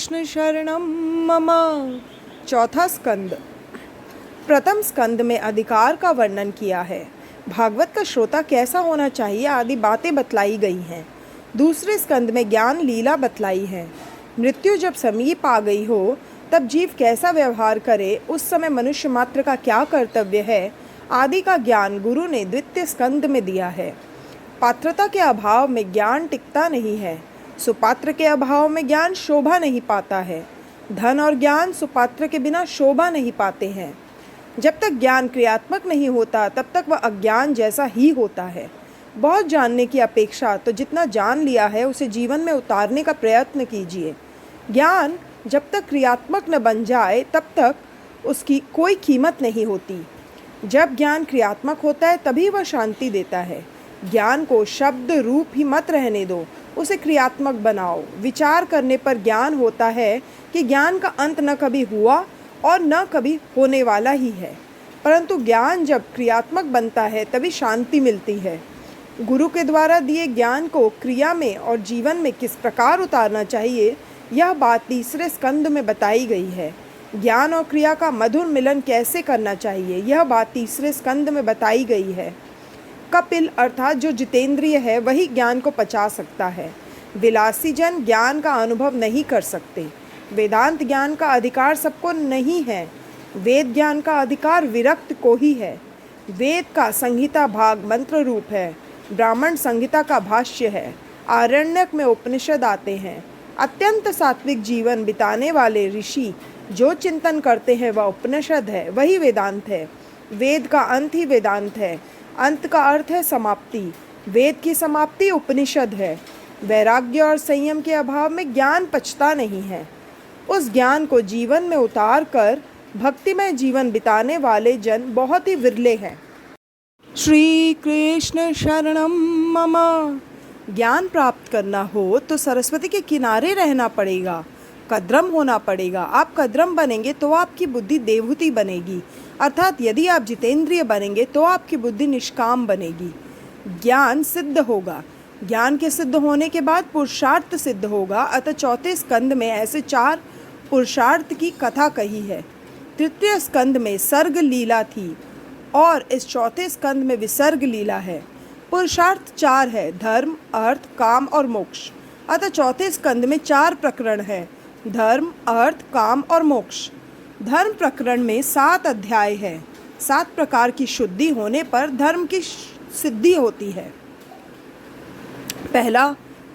कृष्ण शरणम मम। चौथा स्कंद। प्रथम स्कंद में अधिकार का वर्णन किया है। भागवत का श्रोता कैसा होना चाहिए आदि बातें बतलाई गई हैं। दूसरे स्कंद में ज्ञान लीला बतलाई है। मृत्यु जब समीप आ गई हो तब जीव कैसा व्यवहार करे, उस समय मनुष्य मात्र का क्या कर्तव्य है आदि का ज्ञान गुरु ने द्वितीय स्कंद में दिया है। पात्रता के अभाव में ज्ञान टिकता नहीं है, सुपात्र के अभाव में ज्ञान शोभा नहीं पाता है। धन और ज्ञान सुपात्र के बिना शोभा नहीं पाते हैं। जब तक ज्ञान क्रियात्मक नहीं होता तब तक वह अज्ञान जैसा ही होता है। बहुत जानने की अपेक्षा तो जितना जान लिया है उसे जीवन में उतारने का प्रयत्न कीजिए। ज्ञान जब तक क्रियात्मक न बन जाए तब तक उसकी कोई कीमत नहीं होती। जब ज्ञान क्रियात्मक होता है तभी वह शांति देता है। ज्ञान को शब्द रूप ही मत रहने दो, उसे क्रियात्मक बनाओ। विचार करने पर ज्ञान होता है कि ज्ञान का अंत न कभी हुआ और न कभी होने वाला ही है, परंतु ज्ञान जब क्रियात्मक बनता है तभी शांति मिलती है। गुरु के द्वारा दिए ज्ञान को क्रिया में और जीवन में किस प्रकार उतारना चाहिए, यह बात तीसरे स्कंद में बताई गई है। ज्ञान और क्रिया का मधुर मिलन कैसे करना चाहिए, यह बात तीसरे स्कंद में बताई गई है। कपिल अर्थात जो जितेंद्रिय है वही ज्ञान को पचा सकता है। विलासी जन ज्ञान का अनुभव नहीं कर सकते। वेदांत ज्ञान का अधिकार सबको नहीं है। वेद ज्ञान का अधिकार विरक्त को ही है। वेद का संहिता भाग मंत्र रूप है। ब्राह्मण संहिता का भाष्य है। आरण्यक में उपनिषद आते हैं। अत्यंत सात्विक जीवन बिताने वाले ऋषि जो चिंतन करते हैं वह उपनिषद है, वही वेदांत है। वेद का अंत ही वेदांत है। अंत का अर्थ है समाप्ति। वेद की समाप्ति उपनिषद है। वैराग्य और संयम के अभाव में ज्ञान पचता नहीं है। उस ज्ञान को जीवन में उतार कर भक्तिमय जीवन बिताने वाले जन बहुत ही विरले हैं। श्री कृष्ण शरणम मम। ज्ञान प्राप्त करना हो तो सरस्वती के किनारे रहना पड़ेगा, कद्रम होना पड़ेगा। आप कद्रम बनेंगे तो आपकी बुद्धि देवहूति बनेगी, अर्थात यदि आप जितेंद्रिय बनेंगे तो आपकी बुद्धि निष्काम बनेगी। ज्ञान सिद्ध होगा। ज्ञान के सिद्ध होने के बाद पुरुषार्थ सिद्ध होगा। अतः चौथे स्कंद में ऐसे 4 पुरुषार्थ की कथा कही है। तृतीय स्कंद में सर्ग लीला थी और इस चौथे स्कंद में विसर्ग लीला है। पुरुषार्थ 4 है, धर्म, अर्थ, काम और मोक्ष। अतः चौथे स्कंद में 4 प्रकरण है, धर्म, अर्थ, काम और मोक्ष। धर्म प्रकरण में 7 अध्याय है। 7 प्रकार की शुद्धि होने पर धर्म की सिद्धि होती है। पहला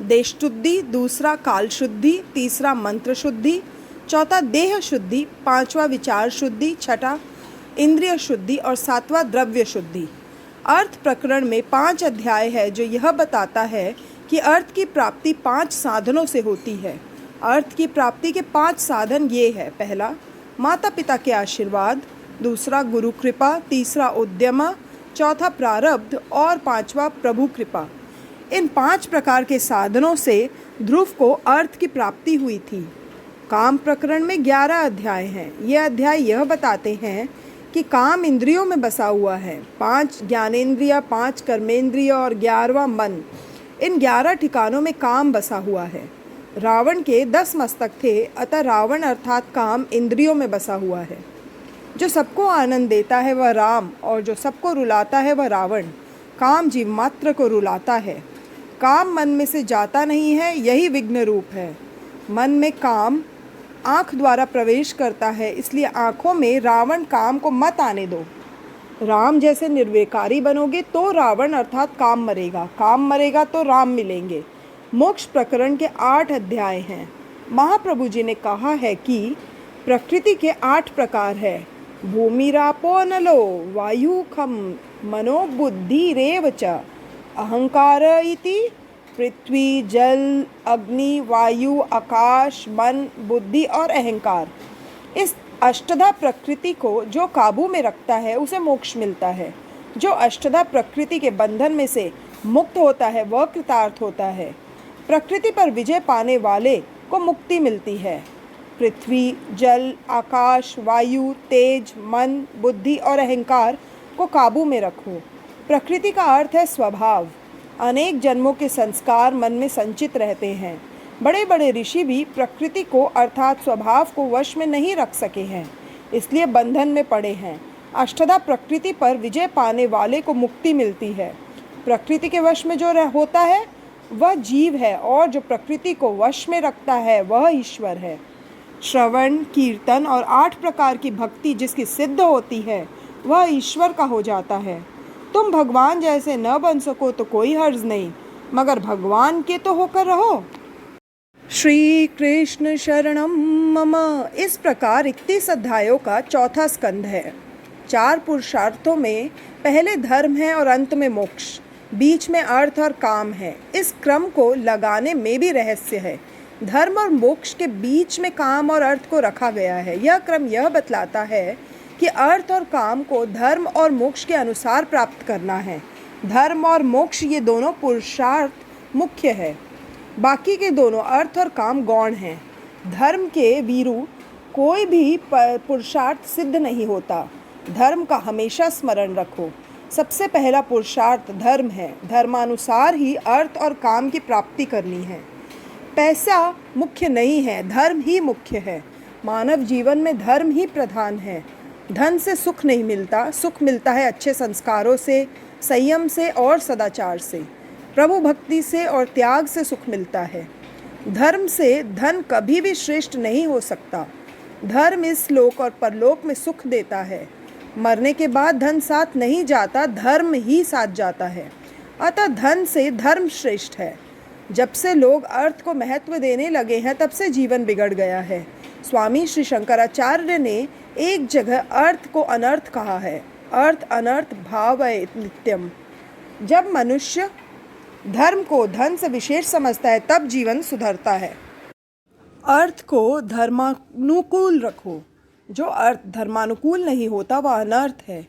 देश शुद्धि, दूसरा काल शुद्धि, तीसरा मंत्र शुद्धि, चौथा देह शुद्धि, 5वां विचार शुद्धि, छठा इंद्रिय शुद्धि और 7वां द्रव्य शुद्धि। अर्थ प्रकरण में 5 अध्याय है जो यह बताता है कि अर्थ की प्राप्ति 5 साधनों से होती है। अर्थ की प्राप्ति के 5 साधन ये है। पहला माता पिता के आशीर्वाद, दूसरा गुरु कृपा, तीसरा उद्यम, चौथा प्रारब्ध और 5वां प्रभु कृपा। इन 5 प्रकार के साधनों से ध्रुव को अर्थ की प्राप्ति हुई थी। काम प्रकरण में 11 अध्याय हैं। ये अध्याय यह बताते हैं कि काम इंद्रियों में बसा हुआ है। 5 ज्ञानेंद्रिय, 5 कर्मेंद्रिय और 11वां मन। इन 11 ठिकानों में काम बसा हुआ है। रावण के 10 मस्तक थे, अतः रावण अर्थात काम इंद्रियों में बसा हुआ है। जो सबको आनंद देता है वह राम और जो सबको रुलाता है वह रावण। काम जीव मात्र को रुलाता है। काम मन में से जाता नहीं है, यही विघ्न रूप है। मन में काम आँख द्वारा प्रवेश करता है, इसलिए आँखों में रावण काम को मत आने दो। राम जैसे निर्विकारी बनोगे तो रावण अर्थात काम मरेगा, काम मरेगा तो राम मिलेंगे। मोक्ष प्रकरण के 8 अध्याय हैं। महाप्रभु जी ने कहा है कि प्रकृति के 8 प्रकार है। भूमिरापो नलो वायु खम मनो बुद्धि रेव च। अहंकार इति पृथ्वी जल अग्नि वायु आकाश मन बुद्धि और अहंकार। इस अष्टधा प्रकृति को जो काबू में रखता है उसे मोक्ष मिलता है। जो अष्टधा प्रकृति के बंधन में से मुक्त होता है वह कृतार्थ होता है। प्रकृति पर विजय पाने वाले को मुक्ति मिलती है। पृथ्वी जल आकाश वायु तेज मन बुद्धि और अहंकार को काबू में रखो। प्रकृति का अर्थ है स्वभाव। अनेक जन्मों के संस्कार मन में संचित रहते हैं। बड़े बड़े ऋषि भी प्रकृति को अर्थात स्वभाव को वश में नहीं रख सके हैं, इसलिए बंधन में पड़े हैं। अष्टधा प्रकृति पर विजय पाने वाले को मुक्ति मिलती है। प्रकृति के वश में जो होता है वह जीव है, और जो प्रकृति को वश में रखता है वह ईश्वर है। श्रवण, कीर्तन और 8 प्रकार की भक्ति जिसकी सिद्ध होती है वह ईश्वर का हो जाता है। तुम भगवान जैसे न बन सको तो कोई हर्ज नहीं, मगर भगवान के तो होकर रहो। श्री कृष्ण शरणम मम। इस प्रकार 31 अध्यायों का चौथा स्कंध है। 4 पुरुषार्थों में पहले धर्म है और अंत में मोक्ष, बीच में अर्थ और काम है। इस क्रम को लगाने में भी रहस्य है। धर्म और मोक्ष के बीच में काम और अर्थ को रखा गया है। यह क्रम यह बतलाता है कि अर्थ और काम को धर्म और मोक्ष के अनुसार प्राप्त करना है। धर्म और मोक्ष ये दोनों पुरुषार्थ मुख्य है, बाकी के दोनों अर्थ और काम गौण हैं। धर्म के वीरु कोई भी पुरुषार्थ सिद्ध नहीं होता। धर्म का हमेशा स्मरण रखो। सबसे पहला पुरुषार्थ धर्म है। धर्मानुसार ही अर्थ और काम की प्राप्ति करनी है। पैसा मुख्य नहीं है, धर्म ही मुख्य है। मानव जीवन में धर्म ही प्रधान है। धन से सुख नहीं मिलता, सुख मिलता है अच्छे संस्कारों से, संयम से और सदाचार से। प्रभु भक्ति से और त्याग से सुख मिलता है। धर्म से धन कभी भी श्रेष्ठ नहीं हो सकता। धर्म इस लोक और परलोक में सुख देता है। मरने के बाद धन साथ नहीं जाता, धर्म ही साथ जाता है। अतः धन से धर्म श्रेष्ठ है। जब से लोग अर्थ को महत्व देने लगे हैं तब से जीवन बिगड़ गया है। स्वामी श्री शंकराचार्य ने एक जगह अर्थ को अनर्थ कहा है। अर्थ अनर्थ भाव नित्यम। जब मनुष्य धर्म को धन से विशेष समझता है तब जीवन सुधरता है। अर्थ को धर्मानुकूल रखो। जो अर्थ धर्मानुकूल नहीं होता वह अनर्थ है।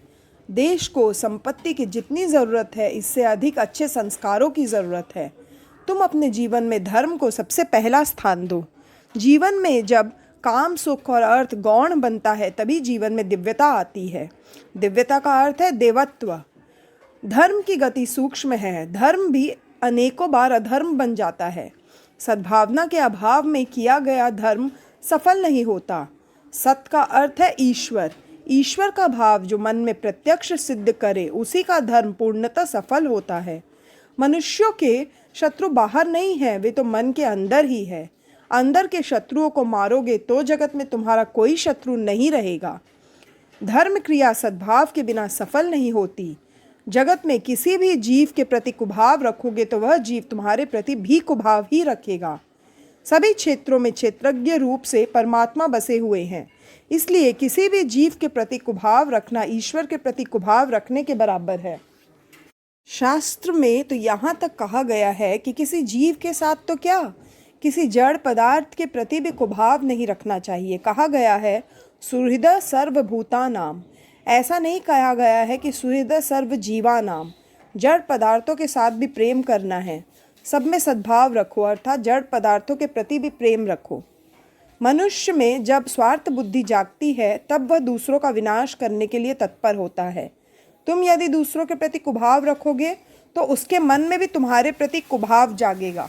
देश को संपत्ति की जितनी ज़रूरत है इससे अधिक अच्छे संस्कारों की ज़रूरत है। तुम अपने जीवन में धर्म को सबसे पहला स्थान दो। जीवन में जब काम, सुख और अर्थ गौण बनता है तभी जीवन में दिव्यता आती है। दिव्यता का अर्थ है देवत्व। धर्म की गति सूक्ष्म है। धर्म भी अनेकों बार अधर्म बन जाता है। सद्भावना के अभाव में किया गया धर्म सफल नहीं होता। सत का अर्थ है ईश्वर। ईश्वर का भाव जो मन में प्रत्यक्ष सिद्ध करे उसी का धर्म पूर्णतः सफल होता है। मनुष्यों के शत्रु बाहर नहीं है, वे तो मन के अंदर ही है। अंदर के शत्रुओं को मारोगे तो जगत में तुम्हारा कोई शत्रु नहीं रहेगा। धर्म क्रिया सद्भाव के बिना सफल नहीं होती। जगत में किसी भी जीव के प्रति कुभाव रखोगे तो वह जीव तुम्हारे प्रति भी कुभाव ही रखेगा। सभी क्षेत्रों में क्षेत्रज्ञ रूप से परमात्मा बसे हुए हैं, इसलिए किसी भी जीव के प्रति कुभाव रखना ईश्वर के प्रति कुभाव रखने के बराबर है। शास्त्र में तो यहाँ तक कहा गया है कि किसी जीव के साथ तो क्या, किसी जड़ पदार्थ के प्रति भी कुभाव नहीं रखना चाहिए। कहा गया है सुहृद सर्वभूतानाम। ऐसा नहीं कहा गया है कि सुहृद सर्व जीवानाम। जड़ पदार्थों के साथ भी प्रेम करना है। सब में सद्भाव रखो, अर्थात जड़ पदार्थों के प्रति भी प्रेम रखो। मनुष्य में जब स्वार्थ बुद्धि जागती है तब वह दूसरों का विनाश करने के लिए तत्पर होता है। तुम यदि दूसरों के प्रति कुभाव रखोगे तो उसके मन में भी तुम्हारे प्रति कुभाव जागेगा।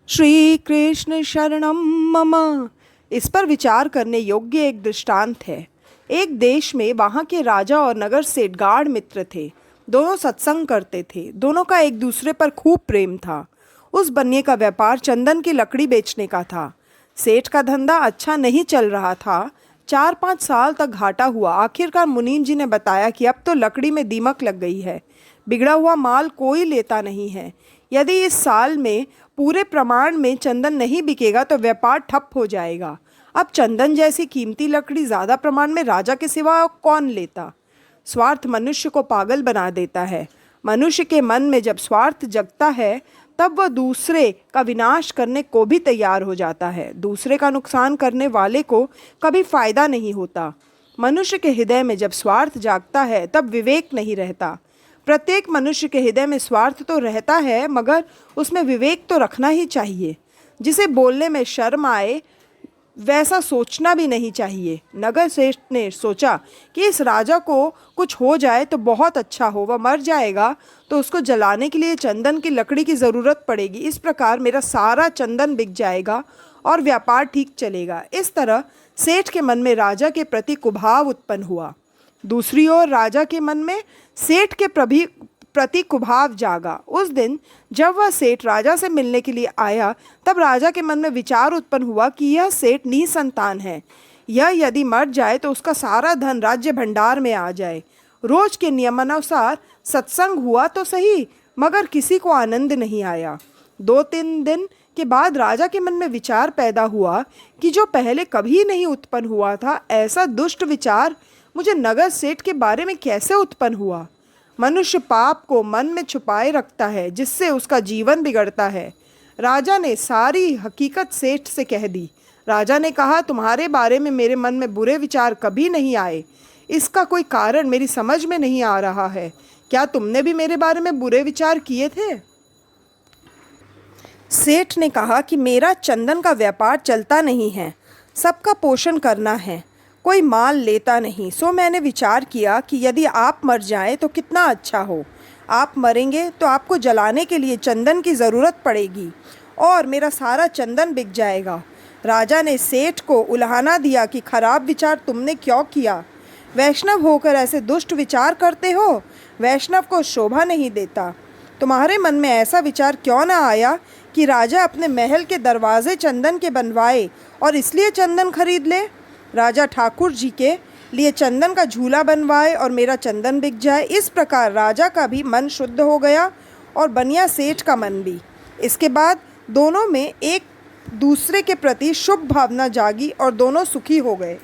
श्री कृष्ण शरणम मम। इस पर विचार करने योग्य एक दृष्टांत है। एक देश में वहाँ के राजा और नगर सेठ गाढ़ मित्र थे। दोनों सत्संग करते थे। दोनों का एक दूसरे पर खूब प्रेम था। उस बन्ये का व्यापार चंदन की लकड़ी बेचने का था। सेठ का धंधा अच्छा नहीं चल रहा था। 4-5 साल तक घाटा हुआ। आखिरकार मुनीम जी ने बताया कि अब तो लकड़ी में दीमक लग गई है। बिगड़ा हुआ माल कोई लेता नहीं है। यदि इस साल में पूरे प्रमाण में चंदन नहीं बिकेगा तो व्यापार ठप हो जाएगा। अब चंदन जैसी कीमती लकड़ी ज़्यादा प्रमाण में राजा के सिवा कौन लेता। स्वार्थ मनुष्य को पागल बना देता है। मनुष्य के मन में जब स्वार्थ जगता है तब वह दूसरे का विनाश करने को भी तैयार हो जाता है। दूसरे का नुकसान करने वाले को कभी फायदा नहीं होता। मनुष्य के हृदय में जब स्वार्थ जागता है तब विवेक नहीं रहता। प्रत्येक मनुष्य के हृदय में स्वार्थ तो रहता है, मगर उसमें विवेक तो रखना ही चाहिए। जिसे बोलने में शर्म आए वैसा सोचना भी नहीं चाहिए। नगर श्रेष्ठ ने सोचा कि इस राजा को कुछ हो जाए तो बहुत अच्छा हो, वह मर जाएगा तो उसको जलाने के लिए चंदन की लकड़ी की ज़रूरत पड़ेगी। इस प्रकार मेरा सारा चंदन बिक जाएगा और व्यापार ठीक चलेगा। इस तरह सेठ के मन में राजा के प्रति कुभाव उत्पन्न हुआ। दूसरी ओर राजा के मन में सेठ के प्रति कुभाव जागा। उस दिन जब वह सेठ राजा से मिलने के लिए आया, तब राजा के मन में विचार उत्पन्न हुआ कि यह सेठ निसंतान है। यह यदि मर जाए तो उसका सारा धन राज्य भंडार में आ जाए। रोज के नियमानुसार सत्संग हुआ तो सही, मगर किसी को आनंद नहीं आया। 2-3 दिन के बाद राजा के मन में विचार पैदा हुआ कि जो पहले कभी नहीं उत्पन्न हुआ था, ऐसा दुष्ट विचार मुझे नगर सेठ के बारे में कैसे उत्पन्न हुआ। मनुष्य पाप को मन में छुपाए रखता है, जिससे उसका जीवन बिगड़ता है। राजा ने सारी हकीकत सेठ से कह दी। राजा ने कहा, तुम्हारे बारे में मेरे मन में बुरे विचार कभी नहीं आए। इसका कोई कारण मेरी समझ में नहीं आ रहा है। क्या तुमने भी मेरे बारे में बुरे विचार किए थे? सेठ ने कहा कि मेरा चंदन का व्यापार चलता नहीं है, सबका पोषण करना है, कोई माल लेता नहीं। सो मैंने विचार किया कि यदि आप मर जाएं तो कितना अच्छा हो। आप मरेंगे तो आपको जलाने के लिए चंदन की ज़रूरत पड़ेगी और मेरा सारा चंदन बिक जाएगा। राजा ने सेठ को उलाहना दिया कि खराब विचार तुमने क्यों किया? वैष्णव होकर ऐसे दुष्ट विचार करते हो, वैष्णव को शोभा नहीं देता। तुम्हारे मन में ऐसा विचार क्यों न आया कि राजा अपने महल के दरवाजे चंदन के बनवाए और इसलिए चंदन खरीद ले? राजा ठाकुर जी के लिए चंदन का झूला बनवाए और मेरा चंदन बिक जाए। इस प्रकार राजा का भी मन शुद्ध हो गया और बनिया सेठ का मन भी। इसके बाद दोनों में एक दूसरे के प्रति शुभ भावना जागी और दोनों सुखी हो गए।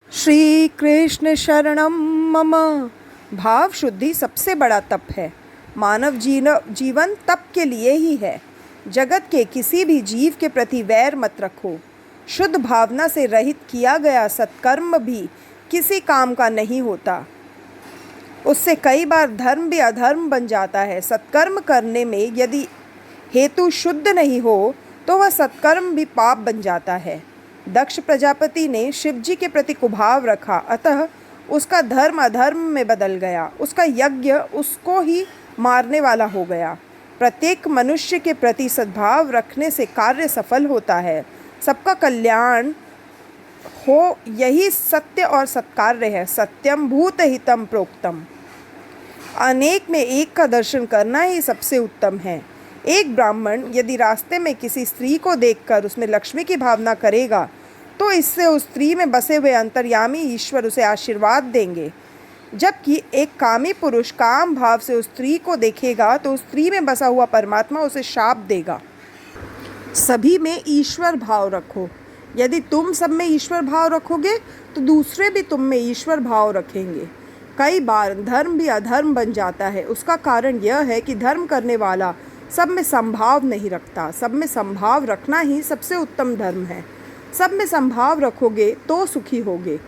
श्री कृष्ण शरणम मम। भाव शुद्धि सबसे बड़ा तप है। मानव जीवन तप के लिए ही है। जगत के किसी भी जीव के प्रति वैर मत रखो। शुद्ध भावना से रहित किया गया सत्कर्म भी किसी काम का नहीं होता। उससे कई बार धर्म भी अधर्म बन जाता है। सत्कर्म करने में यदि हेतु शुद्ध नहीं हो तो वह सत्कर्म भी पाप बन जाता है। दक्ष प्रजापति ने शिव जी के प्रति कुभाव रखा, अतः उसका धर्म अधर्म में बदल गया। उसका यज्ञ उसको ही मारने वाला हो गया। प्रत्येक मनुष्य के प्रति सद्भाव रखने से कार्य सफल होता है, सबका कल्याण हो, यही सत्य और सत्कार्य है। सत्यम भूत हितम प्रोक्तम। अनेक में एक का दर्शन करना ही सबसे उत्तम है। एक ब्राह्मण यदि रास्ते में किसी स्त्री को देखकर उसमें लक्ष्मी की भावना करेगा तो इससे उस स्त्री में बसे हुए अंतर्यामी ईश्वर उसे आशीर्वाद देंगे। जबकि एक कामी पुरुष काम भाव से उस स्त्री को देखेगा तो उस स्त्री में बसा हुआ परमात्मा उसे शाप देगा। सभी में ईश्वर भाव रखो। यदि तुम सब में ईश्वर भाव रखोगे तो दूसरे भी तुम में ईश्वर भाव रखेंगे। कई बार धर्म भी अधर्म बन जाता है। उसका कारण यह है कि धर्म करने वाला सब में संभाव नहीं रखता। सब में संभाव रखना ही सबसे उत्तम धर्म है। सब में संभाव रखोगे तो सुखी होगे।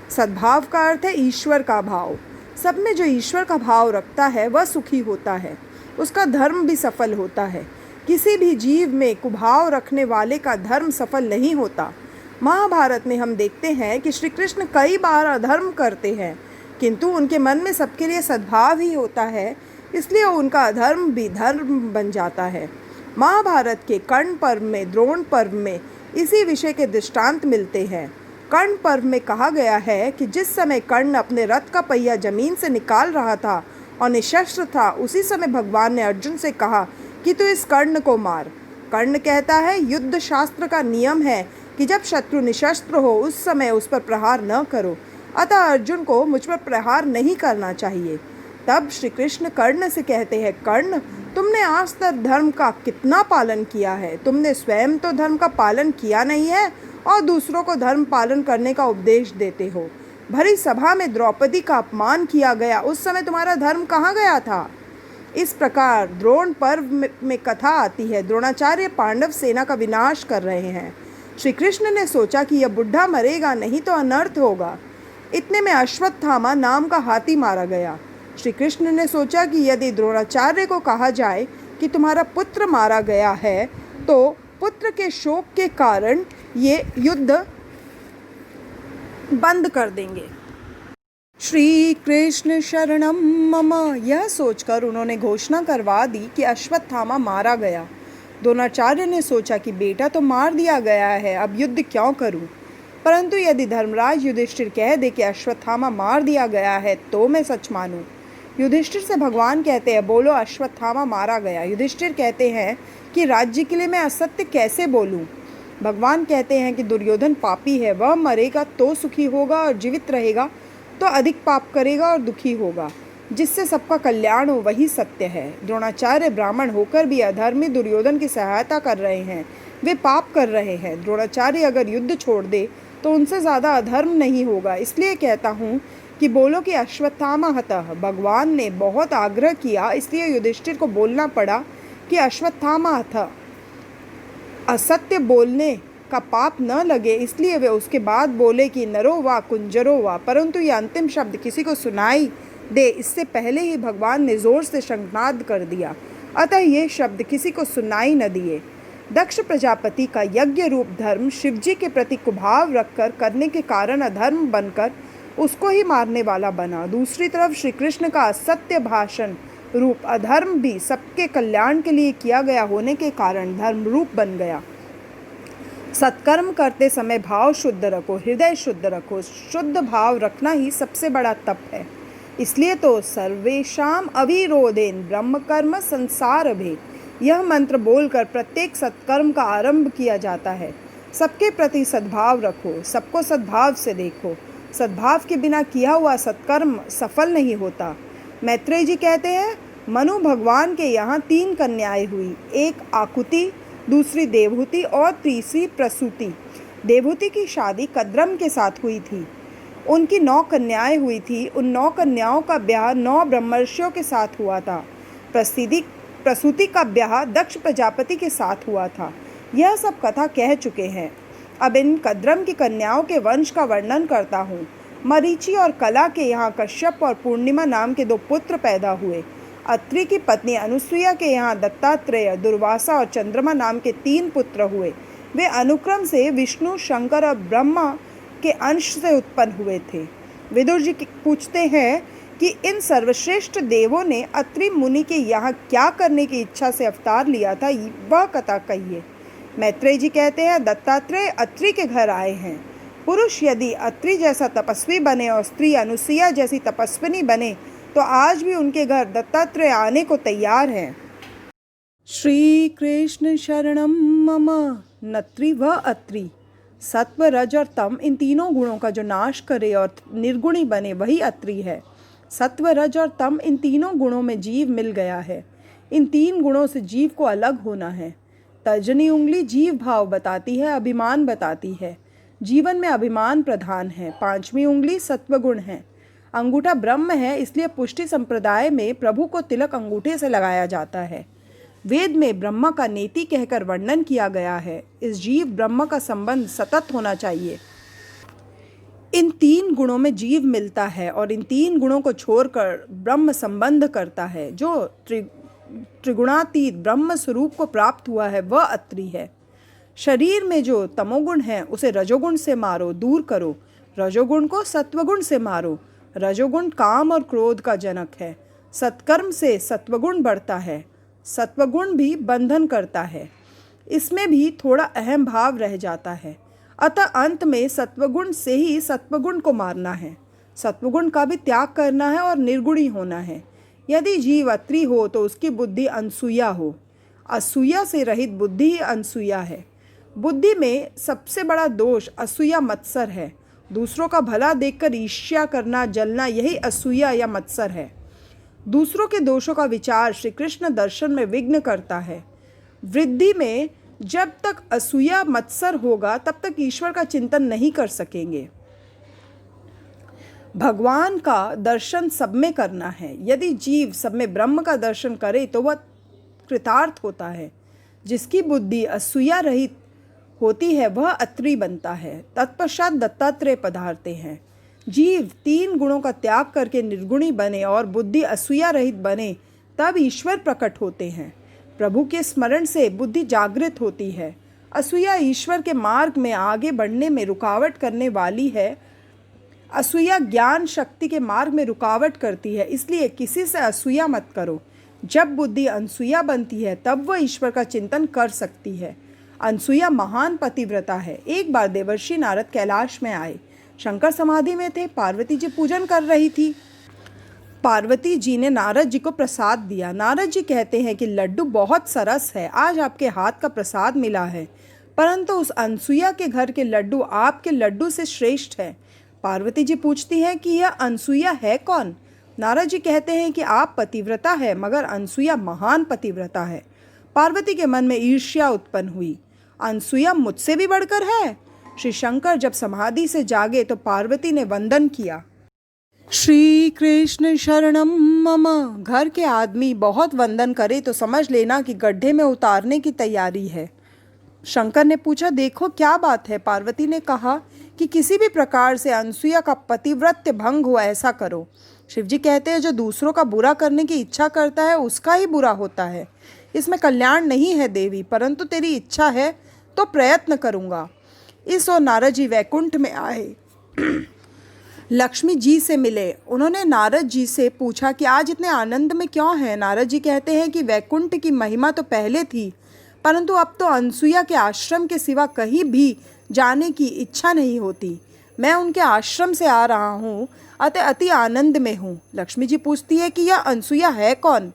सद्भाव का अर्थ है ईश्वर का भाव। सब में जो ईश्वर का भाव रखता है वह सुखी होता है, उसका धर्म भी सफल होता है। किसी भी जीव में कुभाव रखने वाले का धर्म सफल नहीं होता। महाभारत में हम देखते हैं कि श्री कृष्ण कई बार अधर्म करते हैं, किंतु उनके मन में सबके लिए सद्भाव ही होता है, इसलिए उनका अधर्म भी धर्म बन जाता है। महाभारत के कर्ण पर्व में, द्रोण पर्व में इसी विषय के दृष्टांत मिलते हैं। कर्ण पर्व में कहा गया है कि जिस समय कर्ण अपने रथ का पहिया जमीन से निकाल रहा था और निशस्त्र था, उसी समय भगवान ने अर्जुन से कहा कि तू इस कर्ण को मार। कर्ण कहता है, युद्ध शास्त्र का नियम है कि जब शत्रु निशस्त्र हो उस समय उस पर प्रहार न करो, अतः अर्जुन को मुझ पर प्रहार नहीं करना चाहिए। तब श्री कृष्ण कर्ण से कहते हैं, कर्ण, तुमने आज तक धर्म का कितना पालन किया है। तुमने स्वयं तो धर्म का पालन किया नहीं है और दूसरों को धर्म पालन करने का उपदेश देते हो। भरी सभा में द्रौपदी का अपमान किया गया, उस समय तुम्हारा धर्म कहाँ गया था? इस प्रकार द्रोण पर्व में कथा आती है। द्रोणाचार्य पांडव सेना का विनाश कर रहे हैं। श्री कृष्ण ने सोचा कि यह बुढ़ा मरेगा नहीं तो अनर्थ होगा। इतने में अश्वत्थामा नाम का हाथी मारा गया। श्री कृष्ण ने सोचा कि यदि द्रोणाचार्य को कहा जाए कि तुम्हारा पुत्र मारा गया है तो पुत्र के शोक के कारण ये युद्ध बंद कर देंगे। श्री कृष्ण शरणम मम, यह सोचकर उन्होंने घोषणा करवा दी कि अश्वत्थामा मारा गया। द्रोणाचार्य ने सोचा कि बेटा तो मार दिया गया है, अब युद्ध क्यों करूं? परंतु यदि धर्मराज युधिष्ठिर कह दे कि अश्वत्थामा मार दिया गया है तो मैं सच मानूं। युधिष्ठिर से भगवान कहते हैं, बोलो अश्वत्थामा मारा गया। युधिष्ठिर कहते हैं कि राज्य के लिए मैं असत्य कैसे बोलूं? भगवान कहते हैं कि दुर्योधन पापी है, वह मरेगा तो सुखी होगा और जीवित रहेगा तो अधिक पाप करेगा और दुखी होगा। जिससे सबका कल्याण हो वही सत्य है। द्रोणाचार्य ब्राह्मण होकर भी अधर्मी दुर्योधन की सहायता कर रहे हैं, वे पाप कर रहे हैं। द्रोणाचार्य अगर युद्ध छोड़ दे तो उनसे ज़्यादा अधर्म नहीं होगा। इसलिए कहता हूँ कि बोलो कि अश्वत्थामा हतः। भगवान ने बहुत आग्रह किया, इसलिए युधिष्ठिर को बोलना पड़ा कि अश्वत्थामा हतः। असत्य बोलने का पाप न लगे इसलिए वे उसके बाद बोले कि नरो वा कुंजरो वा, परंतु ये अंतिम शब्द किसी को सुनाई दे इससे पहले ही भगवान ने जोर से शंखनाद कर दिया। अतः ये शब्द किसी को सुनाई न दिए। दक्ष प्रजापति का यज्ञ रूप धर्म शिवजी के प्रति कुभाव रखकर करने के कारण अधर्म बनकर उसको ही मारने वाला बना। दूसरी तरफ श्री कृष्ण का असत्य भाषण रूप अधर्म भी सबके कल्याण के लिए किया गया होने के कारण धर्म रूप बन गया। सत्कर्म करते समय भाव शुद्ध रखो, हृदय शुद्ध रखो। शुद्ध भाव रखना ही सबसे बड़ा तप है। इसलिए तो सर्वेशाम अविरोधेन ब्रह्म कर्म संसार भे, यह मंत्र बोलकर प्रत्येक सत्कर्म का आरंभ किया जाता है। सबके प्रति सद्भाव रखो, सबको सद्भाव से देखो। सद्भाव के बिना किया हुआ सत्कर्म सफल नहीं होता। मैत्रेय जी कहते हैं, मनु भगवान के यहाँ 3 कन्याएं हुई, एक आकुति, दूसरी देवहूति और तीसरी प्रसूति। देवहूति की शादी कद्रम के साथ हुई थी। उनकी 9 कन्याएं हुई थी। उन 9 कन्याओं का ब्याह 9 ब्रह्मर्षियों के साथ हुआ था। प्रसूति का ब्याह दक्ष प्रजापति के साथ हुआ था। यह सब कथा कह चुके हैं। अब इन कद्रम की कन्याओं के वंश का वर्णन करता हूँ। मरीचि और कला के यहाँ कश्यप और पूर्णिमा नाम के 2 पुत्र पैदा हुए। अत्रि की पत्नी अनुसुईया के यहाँ दत्तात्रेय, दुर्वासा और चंद्रमा नाम के 3 पुत्र हुए। वे अनुक्रम से विष्णु, शंकर और ब्रह्मा के अंश से उत्पन्न हुए थे। विदुर जी पूछते हैं कि इन सर्वश्रेष्ठ देवों ने अत्रि मुनि के यहाँ क्या करने की इच्छा से अवतार लिया था, वह कथा कहिए। मैत्रेय जी कहते हैं, दत्तात्रेय अत्रि के घर आए हैं। पुरुष यदि अत्रि जैसा तपस्वी बने और स्त्री अनुसुईया जैसी तपस्विनी बने तो आज भी उनके घर दत्तात्रेय आने को तैयार हैं। श्री कृष्ण शरणम मम, नत्रि व अत्रि। सत्व, रज और तम, इन तीनों गुणों का जो नाश करे और निर्गुणी बने वही अत्रि है। सत्व, रज और तम, इन तीनों गुणों में जीव मिल गया है। इन 3 गुणों से जीव को अलग होना है। तर्जनी उंगली जीव भाव बताती है, अभिमान बताती है। जीवन में अभिमान प्रधान है। 5वीं उंगली सत्वगुण है। अंगूठा ब्रह्म है, इसलिए पुष्टि संप्रदाय में प्रभु को तिलक अंगूठे से लगाया जाता है। वेद में ब्रह्मा का नेति कहकर वर्णन किया गया है। इस जीव ब्रह्म का संबंध सतत होना चाहिए। इन 3 गुणों में जीव मिलता है और इन 3 गुणों को छोड़कर ब्रह्म संबंध करता है। जो त्रिगुणातीत ब्रह्म स्वरूप को प्राप्त हुआ है वह अत्रि है। शरीर में जो तमोगुण है उसे रजोगुण से मारो, दूर करो। रजोगुण को सत्वगुण से मारो। रजोगुण काम और क्रोध का जनक है। सत्कर्म से सत्वगुण बढ़ता है। सत्वगुण भी बंधन करता है, इसमें भी थोड़ा अहम भाव रह जाता है। अतः अंत में सत्वगुण से ही सत्वगुण को मारना है। सत्वगुण का भी त्याग करना है और निर्गुणी होना है। यदि जीव अत्रि हो तो उसकी बुद्धि अनसूया हो। असूया से रहित बुद्धि ही अनसूया है। बुद्धि में सबसे बड़ा दोष असूया मत्सर है। दूसरों का भला देखकर ईर्ष्या करना, जलना, यही असूया या मत्सर है। दूसरों के दोषों का विचार श्री कृष्ण दर्शन में विघ्न करता है। वृद्धि में जब तक असूया मत्सर होगा तब तक ईश्वर का चिंतन नहीं कर सकेंगे। भगवान का दर्शन सब में करना है। यदि जीव सब में ब्रह्म का दर्शन करे तो वह कृतार्थ होता है। जिसकी बुद्धि असूया रहित होती है वह अत्रि बनता है। तत्पश्चात दत्तात्रेय पधारते हैं। जीव 3 गुणों का त्याग करके निर्गुणी बने और बुद्धि असूया रहित बने तब ईश्वर प्रकट होते हैं। प्रभु के स्मरण से बुद्धि जागृत होती है। असूया ईश्वर के मार्ग में आगे बढ़ने में रुकावट करने वाली है। असूया ज्ञान शक्ति के मार्ग में रुकावट करती है, इसलिए किसी से असूया मत करो। जब बुद्धि अनसूया बनती है तब वह ईश्वर का चिंतन कर सकती है। अनसूया महान पतिव्रता है। एक बार देवर्षि नारद कैलाश में आए। शंकर समाधि में थे। पार्वती जी पूजन कर रही थी। पार्वती जी ने नारद जी को प्रसाद दिया। नारद जी कहते हैं कि लड्डू बहुत सरस है, आज आपके हाथ का प्रसाद मिला है, परंतु उस अनसूया के घर के लड्डू आपके लड्डू से श्रेष्ठ है। पार्वती जी पूछती हैं कि यह अनसूया है कौन? नारद जी कहते हैं कि आप पतिव्रता है, मगर अनसूया महान पतिव्रता है। पार्वती के मन में ईर्ष्या उत्पन्न हुई। अनसूया मुझसे भी बढ़कर है। श्री शंकर जब समाधि से जागे तो पार्वती ने वंदन किया। श्री कृष्ण शरणम मम। घर के आदमी बहुत वंदन करे तो समझ लेना कि गड्ढे में उतारने की तैयारी है। शंकर ने पूछा, देखो क्या बात है? पार्वती ने कहा कि किसी भी प्रकार से अनसूया का पतिव्रत्य भंग हो, ऐसा करो। शिव जी कहते हैं, जो दूसरों का बुरा करने की इच्छा करता है उसका ही बुरा होता है। इसमें कल्याण नहीं है देवी, परंतु तेरी इच्छा है तो प्रयत्न करूँगा। इस ओर नारद जी वैकुंठ में आए। लक्ष्मी जी से मिले। उन्होंने नारद जी से पूछा कि आज इतने आनंद में क्यों हैं? नारद जी कहते हैं कि वैकुंठ की महिमा तो पहले थी, परंतु अब तो अनसूया के आश्रम के सिवा कहीं भी जाने की इच्छा नहीं होती। मैं उनके आश्रम से आ रहा हूँ, अतः अति आनंद में हूँ। लक्ष्मी जी पूछती है कि यह अनसूया है कौन?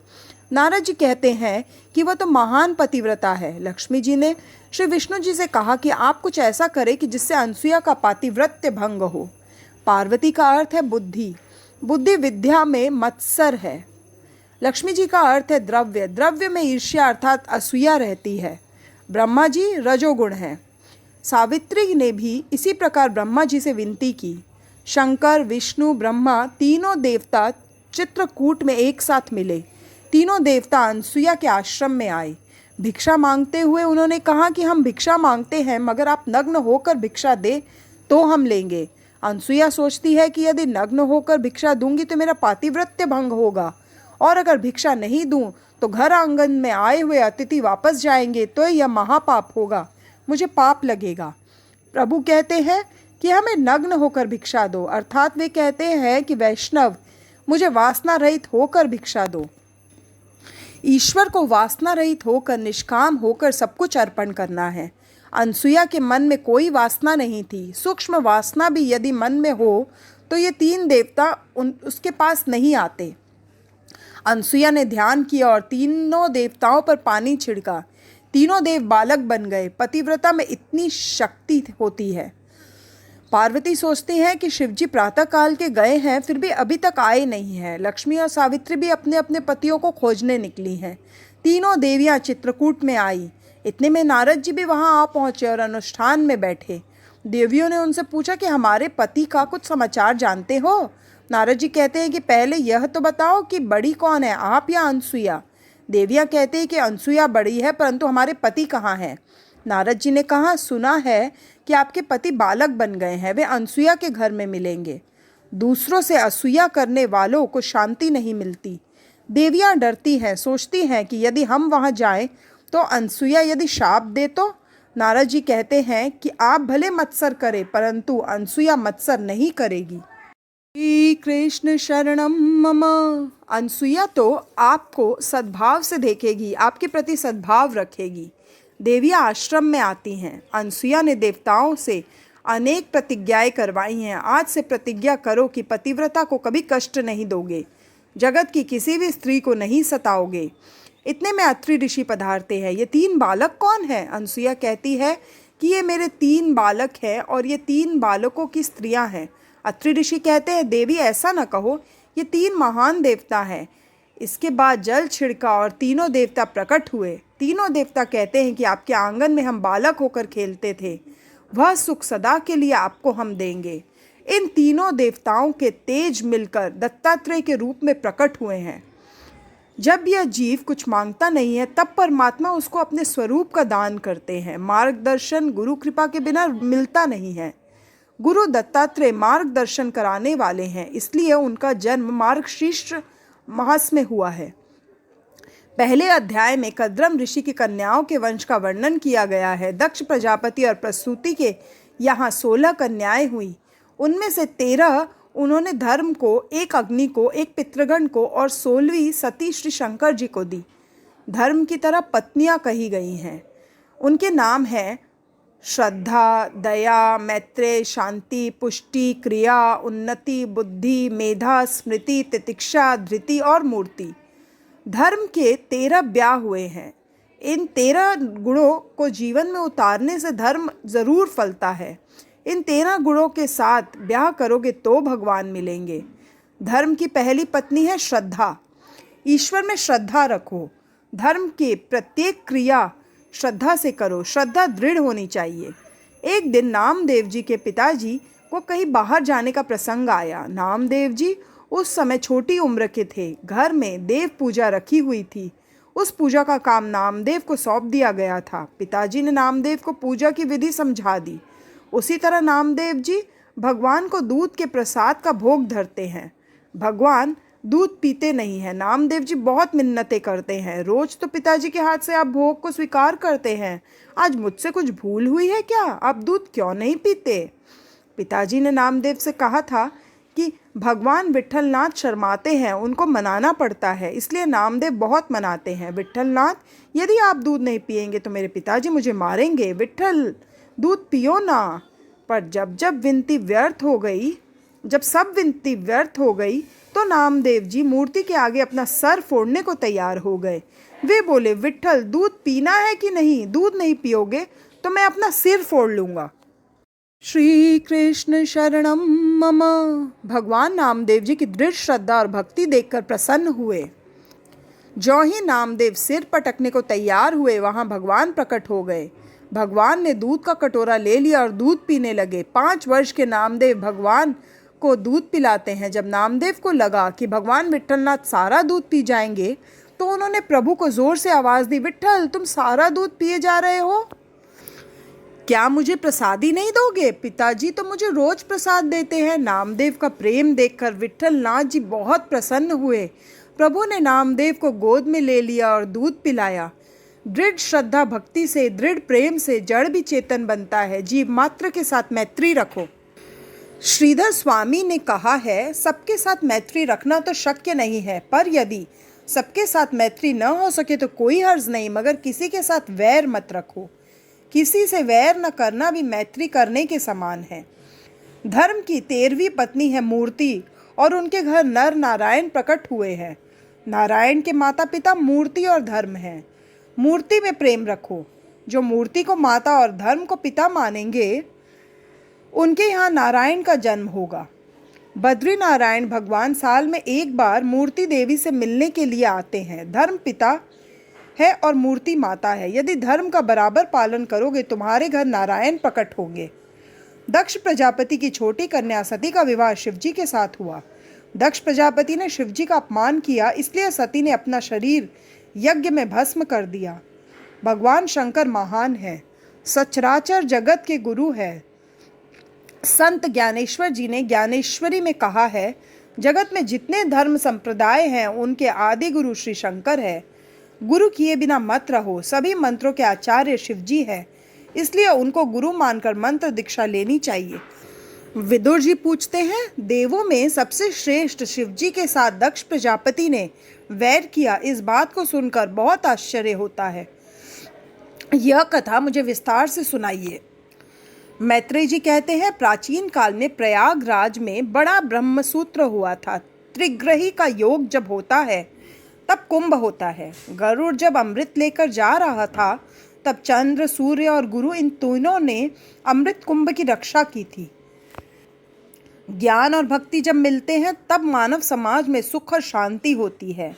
नारद जी कहते हैं कि वह तो महान पतिव्रता है। लक्ष्मी जी ने श्री विष्णु जी से कहा कि आप कुछ ऐसा करें कि जिससे अनसूया का पातिव्रत्य भंग हो। पार्वती का अर्थ है बुद्धि। बुद्धि विद्या में मत्सर है। लक्ष्मी जी का अर्थ है द्रव्य। द्रव्य में ईर्ष्या अर्थात असूया रहती है। ब्रह्मा जी रजोगुण हैं। सावित्री ने भी इसी प्रकार ब्रह्मा जी से विनती की। शंकर, विष्णु, ब्रह्मा तीनों देवता चित्रकूट में एक साथ मिले। तीनों देवता अनसूया के आश्रम में आए। भिक्षा मांगते हुए उन्होंने कहा कि हम भिक्षा मांगते हैं, मगर आप नग्न होकर भिक्षा दे तो हम लेंगे। अनसूया सोचती है कि यदि नग्न होकर भिक्षा दूंगी तो मेरा पातिव्रत्य भंग होगा, और अगर भिक्षा नहीं दूं तो घर आंगन में आए हुए अतिथि वापस जाएंगे तो यह महापाप होगा, मुझे पाप लगेगा। प्रभु कहते हैं कि हमें नग्न होकर भिक्षा दो, अर्थात वे कहते हैं कि वैष्णव मुझे वासना रहित होकर भिक्षा दो। ईश्वर को वासना रहित होकर, निष्काम होकर सब कुछ अर्पण करना है। अनसूया के मन में कोई वासना नहीं थी। सूक्ष्म वासना भी यदि मन में हो तो ये तीन देवता उसके पास नहीं आते। अनसूया ने ध्यान किया और तीनों देवताओं पर पानी छिड़का। तीनों देव बालक बन गए। पतिव्रता में इतनी शक्ति होती है। पार्वती सोचती हैं कि शिवजी प्रातःकाल के गए हैं, फिर भी अभी तक आए नहीं हैं। लक्ष्मी और सावित्री भी अपने अपने पतियों को खोजने निकली हैं। तीनों देवियां चित्रकूट में आई। इतने में नारद जी भी वहां आ पहुंचे और अनुष्ठान में बैठे। देवियों ने उनसे पूछा कि हमारे पति का कुछ समाचार जानते हो? नारद जी कहते हैं कि पहले यह तो बताओ कि बड़ी कौन है, आप या अनसूया? देवियां कहते हैं कि अनसूया बड़ी है, परंतु हमारे पति कहाँ हैं? नारद जी ने कहा, सुना है कि आपके पति बालक बन गए हैं, वे अनसूया के घर में मिलेंगे। दूसरों से असूया करने वालों को शांति नहीं मिलती। देवियां डरती हैं, सोचती हैं कि यदि हम वहां जाएं तो अनसूया यदि शाप दे तो? नारद जी कहते हैं कि आप भले मत्सर करें, परंतु अनसूया मत्सर नहीं करेगी। श्री कृष्ण शरणम मम। अनसूया तो आपको सद्भाव से देखेगी, आपके प्रति सद्भाव रखेगी। देवियां आश्रम में आती हैं। अनसूया ने देवताओं से अनेक प्रतिज्ञाएं करवाई हैं। आज से प्रतिज्ञा करो कि पतिव्रता को कभी कष्ट नहीं दोगे, जगत की किसी भी स्त्री को नहीं सताओगे। इतने में अत्रि ऋषि पधारते हैं। ये तीन बालक कौन है? अनसूया कहती है कि ये मेरे तीन बालक हैं और ये तीन बालकों की स्त्रियां हैं। अत्रि ऋषि कहते हैं, देवी ऐसा न कहो, ये तीन महान देवता हैं। इसके बाद जल छिड़का और तीनों देवता प्रकट हुए। तीनों देवता कहते हैं कि आपके आंगन में हम बालक होकर खेलते थे, वह सुख सदा के लिए आपको हम देंगे। इन तीनों देवताओं के तेज मिलकर दत्तात्रेय के रूप में प्रकट हुए हैं। जब यह जीव कुछ मांगता नहीं है तब परमात्मा उसको अपने स्वरूप का दान करते हैं। मार्गदर्शन गुरु कृपा के बिना मिलता नहीं है। गुरु दत्तात्रेय मार्गदर्शन कराने वाले हैं, इसलिए उनका जन्म मार्गशीर्ष मास में हुआ है। पहले अध्याय में कद्रम ऋषि की कन्याओं के वंश का वर्णन किया गया है। दक्ष प्रजापति और प्रसूति के यहाँ 16 कन्याएं हुई। उनमें से 13 उन्होंने धर्म को, एक अग्नि को, एक पितृगण को और 16वीं सती श्री शंकर जी को दी। धर्म की तरह पत्नियां कही गई हैं। उनके नाम हैं श्रद्धा, दया, मैत्रेय, शांति, पुष्टि, क्रिया, उन्नति, बुद्धि, मेधा, स्मृति, तितिक्षा, धृति और मूर्ति। धर्म के 13 ब्याह हुए हैं। इन 13 गुणों को जीवन में उतारने से धर्म जरूर फलता है। इन 13 गुणों के साथ ब्याह करोगे तो भगवान मिलेंगे। धर्म की पहली पत्नी है श्रद्धा। ईश्वर में श्रद्धा रखो। धर्म की प्रत्येक क्रिया श्रद्धा से करो। श्रद्धा दृढ़ होनी चाहिए। एक दिन नामदेव जी के पिताजी को कहीं बाहर जाने का प्रसंग आया। नामदेव जी उस समय छोटी उम्र के थे। घर में देव पूजा रखी हुई थी। उस पूजा का काम नामदेव को सौंप दिया गया था। पिताजी ने नामदेव को पूजा की विधि समझा दी। उसी तरह नामदेव जी भगवान को दूध के प्रसाद का भोग धरते हैं। भगवान दूध पीते नहीं हैं। नामदेव जी बहुत मिन्नतें करते हैं। रोज तो पिताजी के हाथ से आप भोग को स्वीकार करते हैं। आज मुझसे कुछ भूल हुई है क्या? आप दूध क्यों नहीं पीते? पिताजी ने नामदेव से कहा था कि भगवान विट्ठलनाथ शर्माते हैं, उनको मनाना पड़ता है, इसलिए नामदेव बहुत मनाते हैं। विट्ठलनाथ, यदि आप दूध नहीं पिएंगे तो मेरे पिताजी मुझे मारेंगे। विट्ठल, दूध पियो ना। पर जब सब विनती व्यर्थ हो गई तो नामदेव जी मूर्ति के आगे अपना सर फोड़ने को तैयार हो गए। वे बोले, विट्ठल, दूध पीना है कि नहीं? दूध नहीं पियोगे तो मैं अपना सिर फोड़ लूँगा। श्री कृष्ण शरणम मम। भगवान नामदेव जी की दृढ़ श्रद्धा और भक्ति देखकर प्रसन्न हुए। जो ही नामदेव सिर पटकने को तैयार हुए, वहाँ भगवान प्रकट हो गए। भगवान ने दूध का कटोरा ले लिया और दूध पीने लगे। 5 वर्ष के नामदेव भगवान को दूध पिलाते हैं। जब नामदेव को लगा कि भगवान विट्ठलनाथ सारा दूध पी जाएंगे तो उन्होंने प्रभु को जोर से आवाज़ दी, विट्ठल, तुम सारा दूध पिए जा रहे हो? क्या मुझे प्रसादी नहीं दोगे? पिताजी तो मुझे रोज प्रसाद देते हैं। नामदेव का प्रेम देखकर विट्ठलनाथ जी बहुत प्रसन्न हुए। प्रभु ने नामदेव को गोद में ले लिया और दूध पिलाया। दृढ़ श्रद्धा भक्ति से, दृढ़ प्रेम से जड़ भी चेतन बनता है। जीव मात्र के साथ मैत्री रखो। श्रीधर स्वामी ने कहा है, सबके साथ मैत्री रखना तो शक्य नहीं है, पर यदि सबके साथ मैत्री न हो सके तो कोई हर्ज नहीं, मगर किसी के साथ वैर मत रखो। किसी से वैर न करना भी मैत्री करने के समान है। धर्म की 13वीं पत्नी है मूर्ति और उनके घर नर नारायण प्रकट हुए हैं। नारायण के माता पिता मूर्ति और धर्म हैं। मूर्ति में प्रेम रखो। जो मूर्ति को माता और धर्म को पिता मानेंगे उनके यहाँ नारायण का जन्म होगा। बद्री नारायण भगवान साल में एक बार मूर्ति देवी से मिलने के लिए आते हैं। धर्म पिता है और मूर्ति माता है। यदि धर्म का बराबर पालन करोगे तुम्हारे घर नारायण प्रकट होंगे। दक्ष प्रजापति की छोटी कन्या सती का विवाह शिवजी के साथ हुआ। दक्ष प्रजापति ने शिवजी का अपमान किया, इसलिए सती ने अपना शरीर यज्ञ में भस्म कर दिया। भगवान शंकर महान है, सचराचर जगत के गुरु है। संत ज्ञानेश्वर जी ने ज्ञानेश्वरी में कहा है, जगत में जितने धर्म संप्रदाय हैं उनके आदि गुरु श्री शंकर है। गुरु किए बिना मत रहो। सभी मंत्रों के आचार्य शिवजी है, इसलिए उनको गुरु मानकर मंत्र दीक्षा लेनी चाहिए। विदुर जी पूछते हैं, देवों में सबसे श्रेष्ठ शिवजी के साथ दक्ष प्रजापति ने वैर किया। इस बात को सुनकर बहुत आश्चर्य होता है। यह कथा मुझे विस्तार से सुनाइए। मैत्रेय जी कहते हैं, प्राचीन काल में प्रयागराज में बड़ा ब्रह्मसूत्र हुआ था। त्रिग्रही का योग जब होता है तब कुंभ होता है। गरुड़ जब अमृत लेकर जा रहा था तब चंद्र, सूर्य और गुरु, इन तीनों ने अमृत कुंभ की रक्षा की थी। ज्ञान और भक्ति जब मिलते हैं तब मानव समाज में सुख और शांति होती है।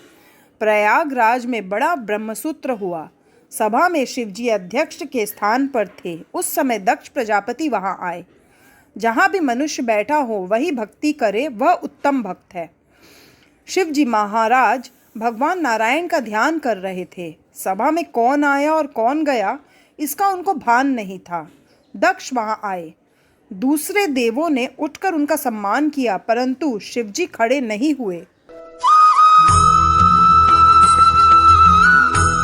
प्रयागराज में बड़ा ब्रह्मसूत्र हुआ। सभा में शिवजी अध्यक्ष के स्थान पर थे। उस समय दक्ष प्रजापति वहां आए। जहां भी मनुष्य बैठा हो वही भक्ति करे, वह उत्तम भक्त है। शिवजी महाराज भगवान नारायण का ध्यान कर रहे थे। सभा में कौन आया और कौन गया इसका उनको भान नहीं था। दक्ष वहां आए। दूसरे देवों ने उठकर उनका सम्मान किया, परंतु शिवजी खड़े नहीं हुए।